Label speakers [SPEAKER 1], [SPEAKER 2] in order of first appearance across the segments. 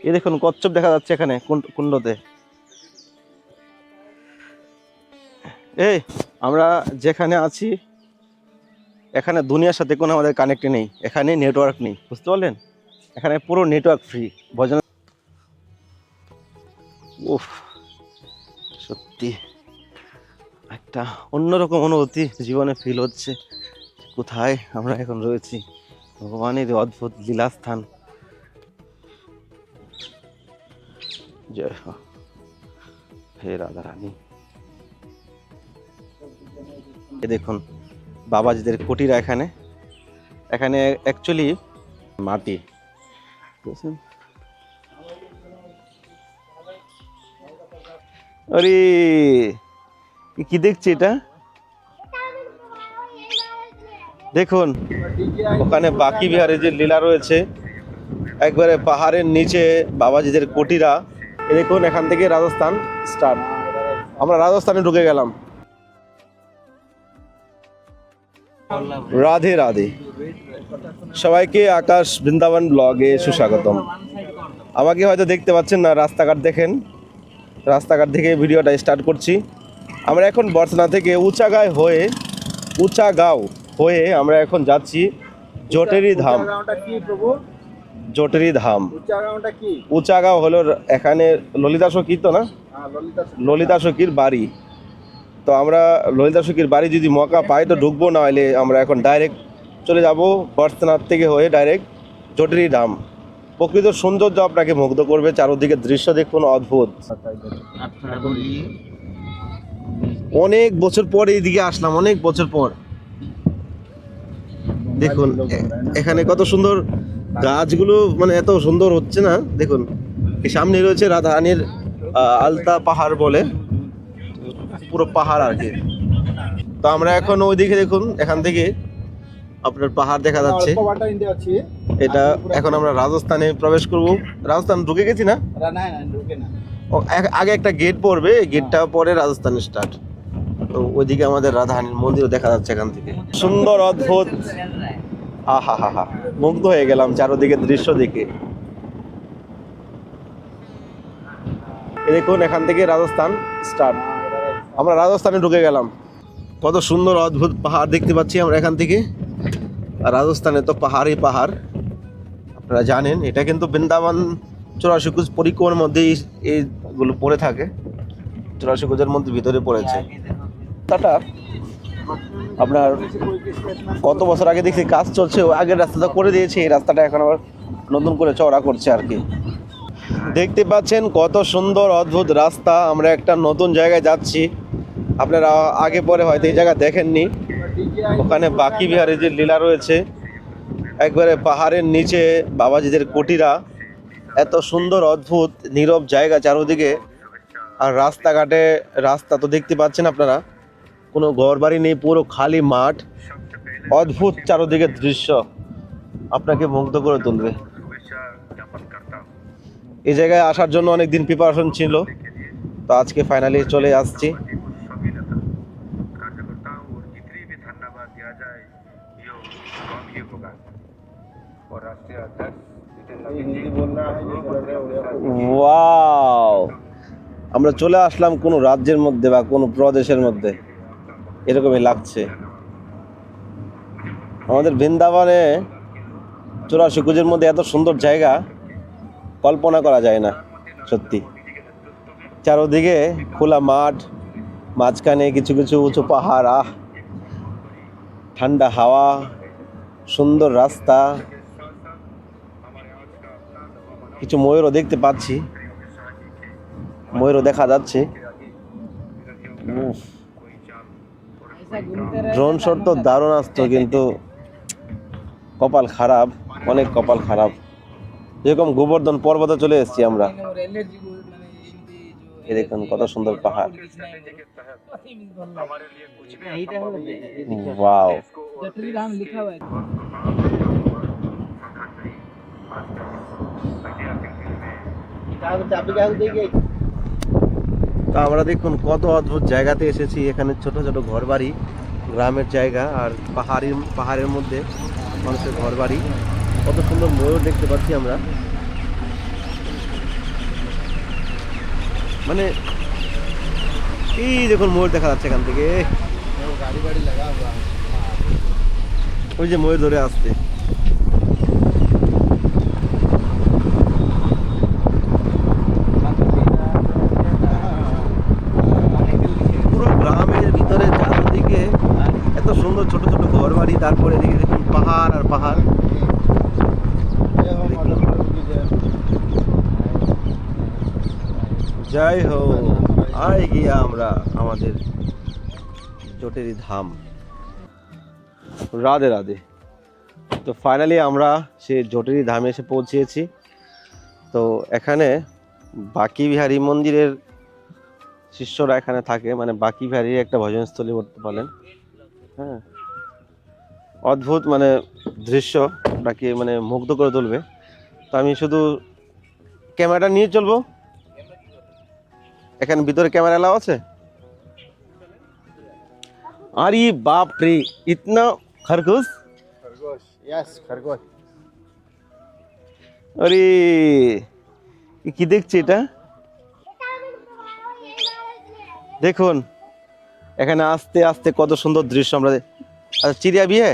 [SPEAKER 1] এই দেখুন কচ্ছপ দেখা যাচ্ছে এখানে কুণ্ডতে। এই আমরা যেখানে আছি এখানে দুনিয়ার সাথে কোনো আমাদের কানেক্ট নেই, এখানে নেটওয়ার্ক নেই, বুঝতে পারলেন? এখানে পুরো নেটওয়ার্ক ফ্রি। ভজন উফ, সত্যি একটা অন্যরকম অনুভূতি জীবনে ফিল হচ্ছে। কোথায় আমরা এখন রয়েছি, ভগবানের অদ্ভুত লীলাস্থান। জয় হো হে রাধা রানী। এ দেখুন বাবাজিদের কুটিরা এখানে। এখানে অ্যাকচুয়ালি মাটি, বুঝছেন? আরে কি দেখছি এটা, দেখুন ওখানে বাকি বিহারে যে লীলা রয়েছে, একবারে পাহাড়ের নিচে বাবাজিদের কুটিরা। দেখুন এখান থেকে রাজস্থান স্টার্ট। আমরা রাজস্থানে ঢুকে গেলাম। রাধে রাধে, সবাইকে আকাশ বৃন্দাবন ব্লগে সুস্বাগতম। আমাকে হয়তো দেখতে পাচ্ছেন না, রাস্তাঘাট দেখেন, রাস্তাঘাট থেকে ভিডিওটা স্টার্ট করছি। আমরা এখন বর্ষনা থেকে উঁচাগাঁও হয়ে আমরা এখন যাচ্ছি জটেরি ধাম। জটেরি ধাম, উঁচাগাঁও হলো এখানে ললিতা সখীর তো না, ললিতা সখীর বাড়ি। তো আমরা ললিতা সখীর বাড়ি যদি মৌকা পাই তো ঢুকবো, না হলে আমরা এখন ডাইরেক্ট চলে যাব বর্ষনাথ থেকে হয়ে ডাইরেক্ট জটেরি ধাম। প্রকৃত সৌন্দর্য আপনাকে মুগ্ধ করবে, চারদিকে দৃশ্য দেখুন অদ্ভুত। অনেক বছর পর এইদিকে আসলাম, অনেক বছর পর। দেখুন এখানে কত সুন্দর গাছগুলো, মানে এত সুন্দর হচ্ছে না। দেখুন এই সামনে রয়েছে রাধারানীর আলতা পাহাড় বলে, পুরো পাহাড় আর কি। তো আমরা এখন ওইদিকে দেখুন, এখান থেকে আপনার পাহাড় দেখা যাচ্ছে। এটা এখন আমরা রাজস্থানে প্রবেশ করব। রাজস্থান ঢুকে গেছি না, আগে একটা গেট পড়বে, গেটটা পরে রাজস্থানে স্টার্ট। তো ওইদিকে আমাদের রাধারানীর মন্দিরও দেখা যাচ্ছে এখান থেকে। সুন্দর অদ্ভুত, আহা হা হা, মুগ্ধ হয়ে গেলাম চারদিকে দৃশ্য দেখে। দেখুন এখান থেকে রাজস্থান স্টার্ট। আমরা রাজস্থানে ঢুকে গেলাম। কত সুন্দর অদ্ভুত পাহাড় দেখতে পাচ্ছি আমরা এখান থেকে। আর রাজস্থানে তো পাহাড়ই পাহাড়, আপনারা জানেন। এটা কিন্তু বৃন্দাবন 84 কোষ পরিক্রমার মধ্যে এইগুলো পড়ে থাকে, 84 কোষের মধ্যে ভিতরে পড়েছে। রাস্তাটা আপনার কত বছর আগে দেখছি কাজ চলছে, আগের রাস্তাটা করে দিয়েছে, এই রাস্তাটা এখন আবার নতুন করে চওড়া করছে আর কি। দেখতে পাচ্ছেন কত সুন্দর অদ্ভুত রাস্তা। আমরা একটা নতুন জায়গায় যাচ্ছি, আপনারা আগে পরে হয়তো এই জায়গা দেখেননি। ওখানে বাকি বিহারে যে লীলা রয়েছে, একবারে পাহাড়ের নিচে বাবাজিদের কুটিরা। এত সুন্দর অদ্ভুত নীরব জায়গা চারদিকে। আর রাস্তাঘাটে, রাস্তা তো দেখতে পাচ্ছেন আপনারা, কোনো ঘর বাড়ি নেই, পুরো খালি মাঠ। অদ্ভুত চারদিকে দৃশ্য আপনাকে মুগ্ধ করে তুলবে। এই জায়গায় আসার জন্য অনেকদিন প্রিপারেশন ছিল, তো আজকে ফাইনালি চলে আসছি। ওয়াও, আমরা চলে আসলাম কোনো রাজ্যের মধ্যে বা কোনো প্রদেশের মধ্যে, এরকমই লাগছে। আমাদের বৃন্দাবনে 84 কোষের মধ্যে এত সুন্দর জায়গা কল্পনা করা যায় না সত্যি। চারদিকে খোলা মাঠ, মাঝখানে কিছু কিছু উঁচু পাহাড়, ঠান্ডা হাওয়া, সুন্দর রাস্তা, কিছু ময়ূরও দেখতে পাচ্ছি, ময়ূরও দেখা যাচ্ছে। ড্রোন শট তো দারুণ আসতো, কিন্তু কপাল খারাপ, অনেক কপাল খারাপ। যেরকম গোবর্ধন পর্বতে চলে এসেছি আমরা। এই দেখুন কত সুন্দর পাহাড়। ওয়াও, তা আমরা দেখুন কত অদ্ভুত জায়গাতে এসেছি। এখানে ছোট ছোট ঘর বাড়ি, গ্রামের জায়গা, আর পাহাড়ের মধ্যে মানুষের ঘর বাড়ি, কত সুন্দর ময়ূর দেখতে পাচ্ছি আমরা। মানে এই দেখুন ময়ূর দেখা যাচ্ছে এখান থেকে, ওই যে ময়ূর ধরে আসছে। পুরো গ্রামের ভিতরে চারদিকে এত সুন্দর ছোট ছোট ঘর বাড়ি, তারপরে এদিকে দেখুন পাহাড় আর পাহাড়। জয় হো, আয় গিয়া আমরা আমাদের জটেরি ধাম। রাধে রাধে। তো ফাইনালি আমরা সেই জটেরি ধামে এসে পৌঁছেছি। তো এখানে বাঁকি বিহারী মন্দিরের শিষ্যরা এখানে থাকে, মানে বাঁকি বিহারীর একটা ভজনস্থলী বলতে পারেন। হ্যাঁ, অদ্ভুত মানে দৃশ্য, আপনাকে মানে মুগ্ধ করে তুলবে। তো আমি শুধু ক্যামেরাটা নিয়ে চলবো। এখানে ভিতরে ক্যামেরা এলাও আছে? আরে বাপ রে, ইতনা খরগোশ!
[SPEAKER 2] Yes, खरगोश।
[SPEAKER 1] আরে কি দেখছি এটা, দেখুন এখানে আস্তে আস্তে কত সুন্দর দৃশ্য আমরা। अच्छा चिड़िया भी है,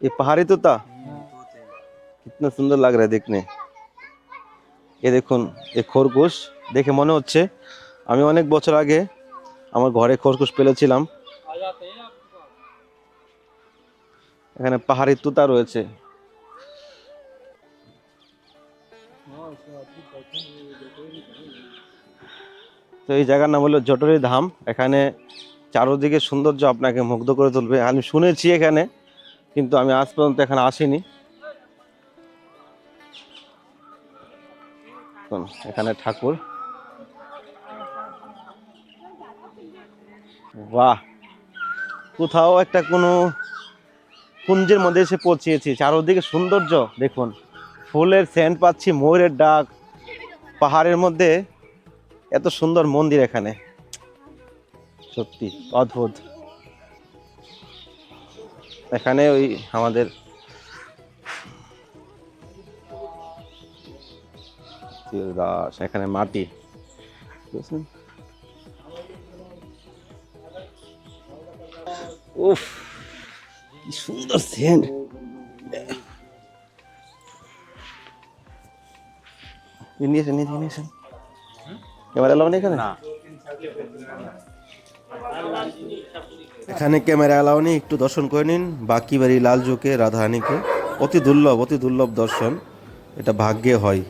[SPEAKER 1] ये पहाड़ी तोता, कितना सुंदर लग रहा है देखने। ये দেখুন এই খরগোশ দেখে মনে হচ্ছে আমি অনেক বছর আগে আমার ঘরে খরগোশ পেলেছিলাম। এখানে পাহাড়ি তোতা রয়েছে। তো এই জায়গার নাম হলো জটোরি ধাম। এখানে চারদিকে সৌন্দর্য আপনাকে মুগ্ধ করে তুলবে। আমি শুনেছি এখানে, কিন্তু আমি আজ পর্যন্ত এখানে আসিনি। এখানে ঠাকুর, বাহ, কোথাও একটা কোনো কুঞ্জের মধ্যে এসে পৌঁছেছি। চারদিকে সৌন্দর্য দেখুন, ফুলের সেন্ট পাচ্ছি, ময়ূরের ডাক, পাহাড়ের মধ্যে এত সুন্দর মন্দির এখানে, সত্যি অদ্ভুত। এখানে ওই আমাদের দাস, এখানে মাটি, বুঝছেন? উফ কি সুন্দর সেন্ট। নিয়েছেন ক্যামেরা এলাও নেই এখানে? এখানে ক্যামেরা এলাও নেই। একটু দর্শন করে নিন বাঁকি বাড়ি লালচকে রাধারানীকে। অতি দুর্লভ দর্শন, এটা ভাগ্যে হয়।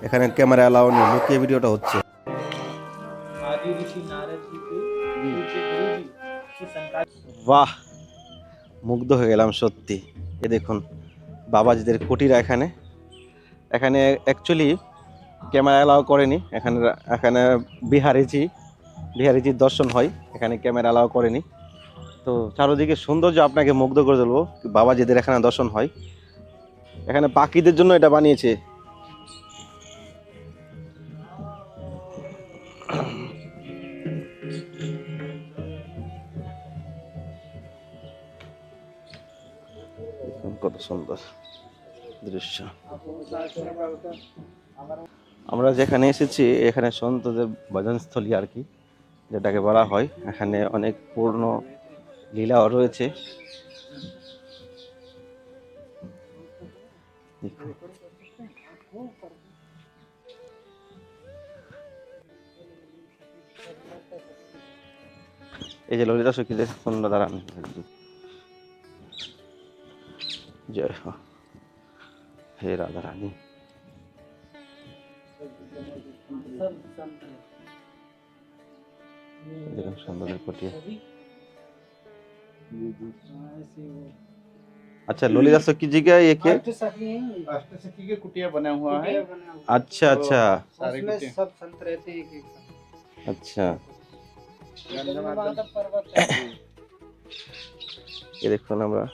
[SPEAKER 1] এখানে ক্যামেরা এলাও নেই, লুকিয়ে ভিডিওটা হচ্ছে। বাহ, মুগ্ধ হয়ে গেলাম সত্যি। এ দেখুন বাবাজিদের কুটিরা। এখানে এখানে অ্যাকচুয়ালি ক্যামেরা অ্যালাউ করেনি। এখানে বিহারিজির দর্শন হয়, এখানে ক্যামেরা অ্যালাউ করেনি। তো চারদিকে সৌন্দর্য আপনাকে মুগ্ধ করে তুলবো। বাবাজিদের এখানে দর্শন হয়। এখানে পাখিদের জন্য এটা বানিয়েছে। কত সুন্দর দৃশ্য। আমরা যেখানে এসেছি এখানে সন্তদের ভজনস্থলী আর কি, যেটাকে বলা হয়। এখানে অনেক পূর্ণ লীলাও রয়েছে। এই যে ললিতা সখীদের সুন্দর দাঁড়ান। জয় হো হে রাধা রানী। দেখুন সুন্দর কুটিয়া। अच्छा ललिता सखी जी का ये क्या?
[SPEAKER 2] अष्ट सखी के कुटिया बना हुआ है।
[SPEAKER 1] अच्छा अच्छा,
[SPEAKER 2] उसमें सब संत रहते हैं एक साथ।
[SPEAKER 1] अच्छा ये দেখুন আমরা,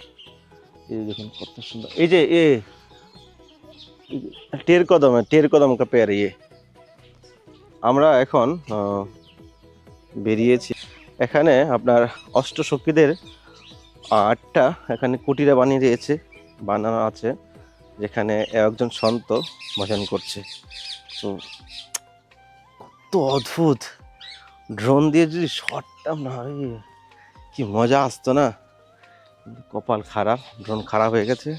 [SPEAKER 1] এই দেখুন কত সুন্দর। এই যে এ টের কদম কা পেয়ার। ইয়ে আমরা এখন বেরিয়েছি। এখানে আপনার অষ্টসখীদের আটটা এখানে কুটিরা বানিয়ে দিয়েছে, বানানো আছে, যেখানে একজন সন্ত ভজন করছে। তো কত অদ্ভুত! ড্রোন দিয়ে যদি শটটাম না, কি মজা আসতো না। কিন্তু কপাল খারাপ, ড্রোন খারাপ হয়ে গেছে।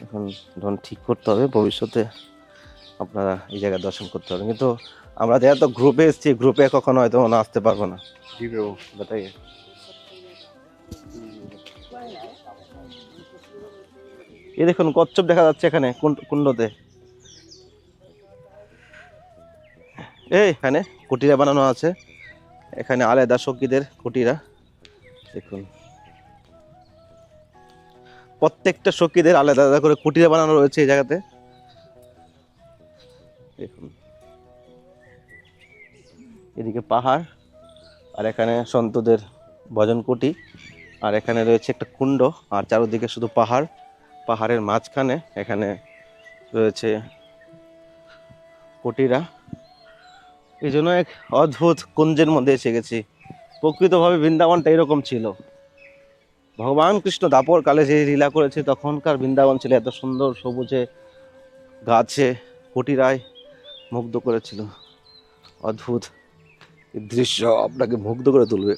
[SPEAKER 1] এখন ড্রোন ঠিক করতে হবে, ভবিষ্যতে আপনারা এই জায়গায় দর্শন করতে পারবেন। কিন্তু আমরা যেহেতু তো গ্রুপে এসেছি, গ্রুপে কখনো হয়তো না আসতে পারবো না। বাতাই এই দেখুন কচ্ছপ দেখা যাচ্ছে এখানে কুণ্ডতে। এখানে কুটিরা বানানো আছে, এখানে আলাদা সখীদের কুটিরা। দেখুন প্রত্যেকটা সখীদের আলাদা আলাদা করে কুটিরা বানানো রয়েছে এই জায়গাতে। দেখুন এদিকে পাহাড়, আর এখানে সন্তদের ভজন কুটি, আর এখানে রয়েছে একটা কুণ্ড, আর চারদিকে শুধু পাহাড়। পাহাড়ের মাঝখানে এখানে রয়েছে কুটিরা। এই জন্য এক অদ্ভুত কুঞ্জের মধ্যে এসে গেছি। প্রকৃতভাবে বৃন্দাবনটা এরকম ছিল। ভগবান কৃষ্ণ দাপর কালে যে লীলা করেছে, তখনকার বৃন্দাবন ছিল এত সুন্দর, সবুজে গাছে কুটিরায় মুগ্ধ করেছিল। অদ্ভুত এই দৃশ্য আপনাকে মুগ্ধ করে তুলবে।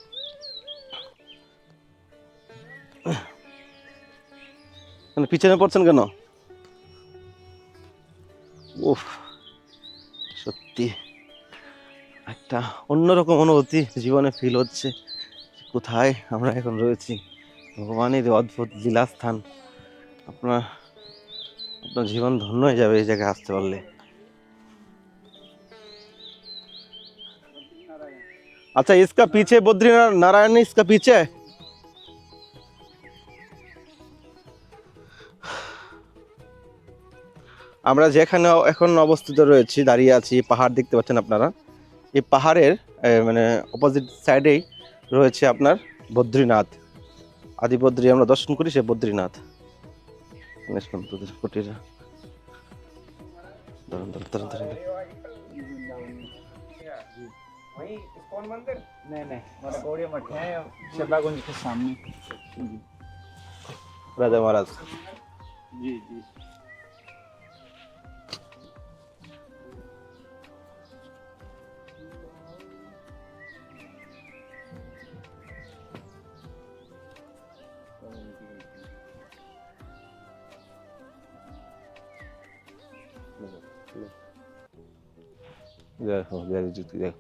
[SPEAKER 1] পিছনে পড়ছেন কেন? উফ, সত্যি একটা অন্যরকম অনুভূতি জীবনে ফিল হচ্ছে। কোথায় আমরা এখন রয়েছি, ভগবানের অদ্ভুত লীলাস্থান। আপনার জীবন ধন্য হয়ে যাবে এই জায়গায় আসতে পারলে। अच्छा इसका पीछे बद्री नारायण इसका पीछे। আমরা যেখানে এখন অবস্থিত রয়েছি, দাঁড়িয়ে আছি, পাহাড় দেখতে পাচ্ছেন আপনারা। এই পাহাড়ের মানে অপোজিট সাইডেই রয়েছে আপনার বদ্রীনাথ। আদি বদ্রী আমরা দর্শন করি, সে বদ্রীনাথ। কুটিরা
[SPEAKER 2] वही इस्कॉन मंदिर? नहीं नहीं, मतलब गौड़िया मठ है शबागुंज के सामने।
[SPEAKER 1] राजा महाराज।
[SPEAKER 2] जी जी।
[SPEAKER 1] देखो देखो देखो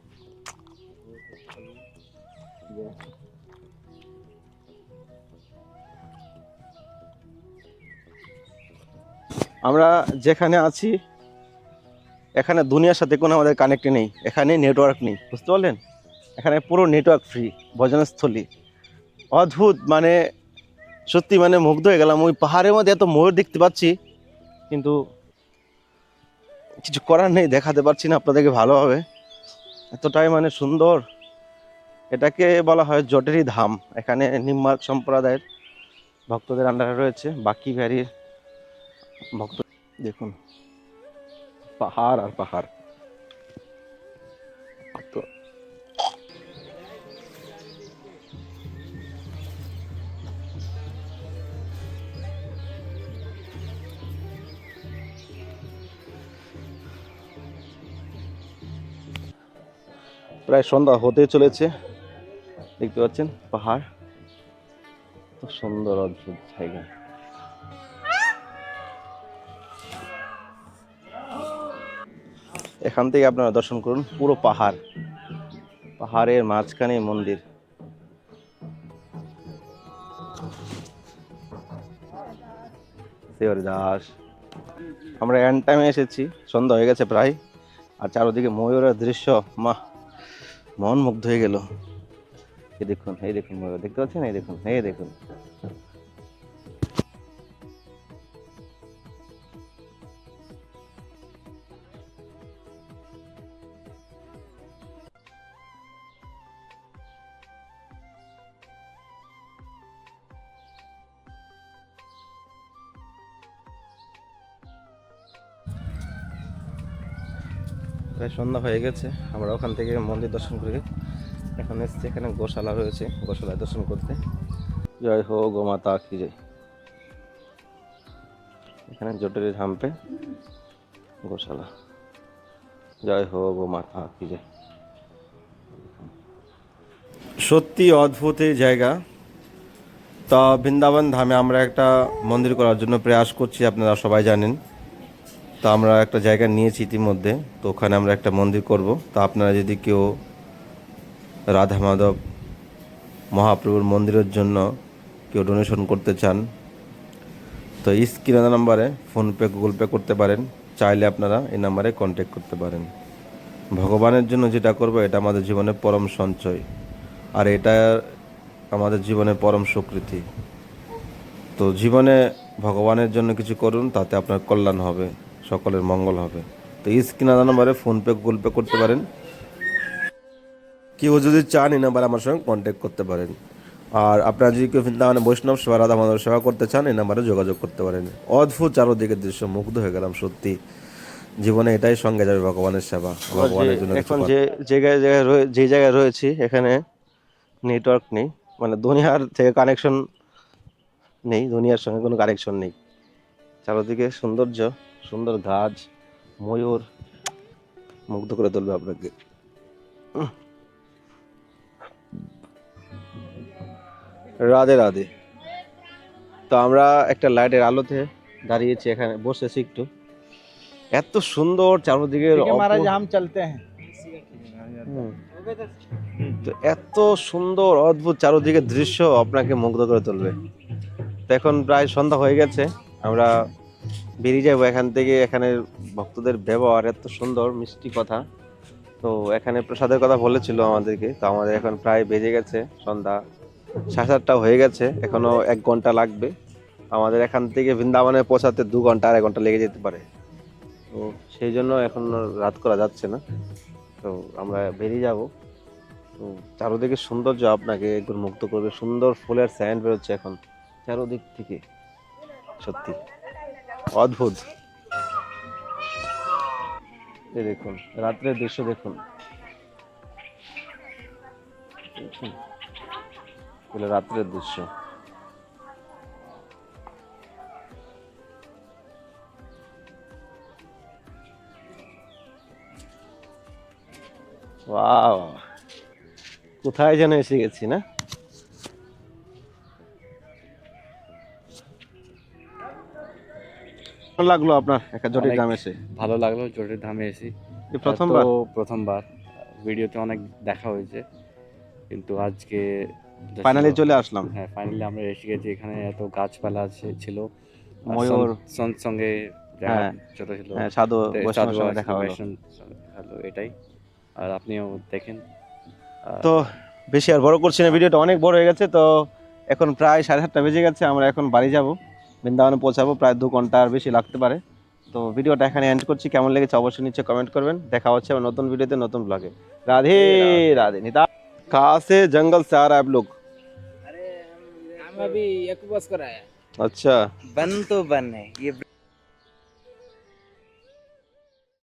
[SPEAKER 1] আমরা যেখানে আছি এখানে দুনিয়ার সাথে কোনো আমাদের কানেক্ট নেই, এখানে নেটওয়ার্ক নেই, বুঝতে পারলেন? এখানে পুরো নেটওয়ার্ক ফ্রি ভজনস্থলী। অদ্ভুত, মানে সত্যি মানে মুগ্ধ হয়ে গেলাম। ওই পাহাড়ের মধ্যে এত ময়ূর দেখতে পাচ্ছি, কিন্তু কিছু করার নেই, দেখাতে পারছি না আপনাদেরকে ভালোভাবে। এতটাই মানে সুন্দর। এটাকে বলা হয় জটেরি ধাম। এখানে নিম্বার্ক সম্প্রদায়ের ভক্তদের আন্ডারে রয়েছে, বাকি ভ্যারির ভক্ত। দেখুন পাহাড় আর পাহাড়। তো প্রায় সন্ধ্যা হতে চলেছে, দেখতে পাচ্ছেন পাহাড় তো সুন্দর, অদ্ভুত জায়গা। এখান থেকে আপনারা দর্শন করুন পুরো পাহাড়, পাহাড়ের মাঝখানে মন্দির। দাস আমরা এন্ড টাইমে এসেছি, সন্ধ্যা হয়ে গেছে প্রায়, আর চারদিকে ময়ূরের দৃশ্য মন মুগ্ধ হয়ে গেল। এই দেখুন, এই দেখুন ময়ূর দেখতে পাচ্ছেন, এই দেখুন, এই দেখুন। প্রায় সন্ধ্যা হয়ে গেছে, আমরা ওখান থেকে মন্দির দর্শন করে এখন এসেছি, এখানে গোশালা রয়েছে, গোশালায় দর্শন করতে। জয় হো গোমাতা কি জয়। এখানে জটিলের হাম্পে গোশালা। জয় হো গোমাতা কি জয়। সত্যি অদ্ভুত এই জায়গা। তা বৃন্দাবন ধামে আমরা একটা মন্দির করার জন্য প্রয়াস করছি, আপনারা সবাই জানেন। তো আমরা একটা জায়গা নিয়েছি ইতিমধ্যে, তো ওখানে আমরা একটা মন্দির করব। তা আপনারা যদি কেউ রাধা মাধব মহাপ্রভুর মন্দিরের জন্য কেউ ডোনেশন করতে চান, তো স্ক্রিনে নাম্বারে ফোনপে গুগল পে করতে পারেন। চাইলে আপনারা এই নাম্বারে কন্ট্যাক্ট করতে পারেন। ভগবানের জন্য যেটা করব এটা আমাদের জীবনের পরম সঞ্চয়, আর এটা আমাদের জীবনের পরম স্বীকৃতি। তো জীবনে ভগবানের জন্য কিছু করুন, তাতে আপনার কল্যাণ হবে, সকলের মঙ্গল হবে। তো স্ক্রিনে নাম্বারে ফোনপে গুগল পে করতে পারেন। কেউ যদি চান এই নাম্বারে আমার সঙ্গে কন্ট্যাক্ট করতে পারেন। আর আপনারা যদি কেউ বৃন্দাবনে বৈষ্ণব সেবা রাধা মাধব সেবা করতে চান এই নাম্বারে যোগাযোগ করতে পারেন। অদ্ভুত চারোদিকের দৃশ্য, মুগ্ধ হয়ে গেলাম সত্যি। জীবনে এটাই সঙ্গে যাবে, ভগবানের সেবা, ভগবানের জন্য। এখন যে জায়গায় রয়েছি এখানে নেটওয়ার্ক নেই, মানে দুনিয়ার থেকে কানেকশন নেই, দুনিয়ার সঙ্গে কোনো কানেকশন নেই। চারোদিকে সৌন্দর্য, সুন্দর গাছ, ময়ূর, মুগ্ধ করে তুলবে আপনাকে। রাধে রাধে। তো আমরা একটা লাইটের আলোতে দাঁড়িয়েছি, এখানে বসেছি একটু। এত সুন্দর চারদিকে,
[SPEAKER 2] महाराज हम चलते हैं।
[SPEAKER 1] তো এত সুন্দর অদ্ভুত চারদিকে দৃশ্য আপনাকে মুগ্ধ করে তুলবে। তো এখন প্রায় সন্ধ্যা হয়ে গেছে, আমরা বেরিয়ে যাবো এখান থেকে। এখানে ভক্তদের ব্যবহার এত সুন্দর, মিষ্টি কথা। তো এখানে প্রসাদের কথা বলেছিল আমাদেরকে। তো আমাদের এখন প্রায় বেজে গেছে সন্ধ্যা 7:30 হয়ে গেছে, এখনো 1 ঘন্টা লাগবে আমাদের এখান থেকে বৃন্দাবনে পৌঁছাতে। 2 ঘন্টা 2.5 ঘন্টা লেগে যেতে পারে। তো সেই জন্য এখন রাত করা যাচ্ছে না, তো আমরা বেরিয়ে যাব। তো চারোদিকে সৌন্দর্য আপনাকে একবার মুগ্ধ করবে। সুন্দর ফুলের স্যান্ড বেরোচ্ছে এখন চারোদিক থেকে, সত্যি অদ্ভুত। এই দেখুন রাত্রের দৃশ্য দেখুন, রাত্রের দৃশ্য। ওয়াও, কোথায় যেন এসে গেছি না। কেমন লাগলো আপনার একটা জটিল গ্রামে এসে?
[SPEAKER 3] ভালো লাগলো, জটিল ধামে এসি।
[SPEAKER 1] এই প্রথমবার?
[SPEAKER 3] তো প্রথমবার। ভিডিওতে অনেক দেখা হয়েছে, কিন্তু আজকে
[SPEAKER 1] ফাইনালি চলে আসলাম।
[SPEAKER 3] হ্যাঁ, ফাইনালি আমরা এসে গেছি। এখানে এত গাছপালা ছিল, আর
[SPEAKER 1] ময়ূর,
[SPEAKER 3] সঙ্গে দেখা
[SPEAKER 1] হ্যাঁ
[SPEAKER 3] ছোট ছিল,
[SPEAKER 1] হ্যাঁ, সাধু বৈষ্ণবের সঙ্গে দেখা হলো।
[SPEAKER 3] হলো এটাই। আর আপনিও দেখেন।
[SPEAKER 1] তো বেশি আর বড় করছি না, ভিডিওটা অনেক বড় হয়ে গেছে। তো এখন প্রায় 7:30 বেজে গেছে, আমরা এখন বাড়ি যাব, বৃন্দাবনে পৌঁছাবো। প্রায় 2 ঘন্টা আর বেশি লাগতে পারে। তো ভিডিওটা এখানে এন্ড করছি। কেমন লেগেছে অবশ্যই নিচে কমেন্ট করবেন। দেখা হচ্ছে আবার নতুন ভিডিওতে, নতুন ব্লগে। রাধে রাধে। নিতা कहाँ से जंगल से आ रहा है आप लोग?
[SPEAKER 2] अरे हम अभी एक बस कराया।
[SPEAKER 1] अच्छा,
[SPEAKER 2] बन तो बन है ये।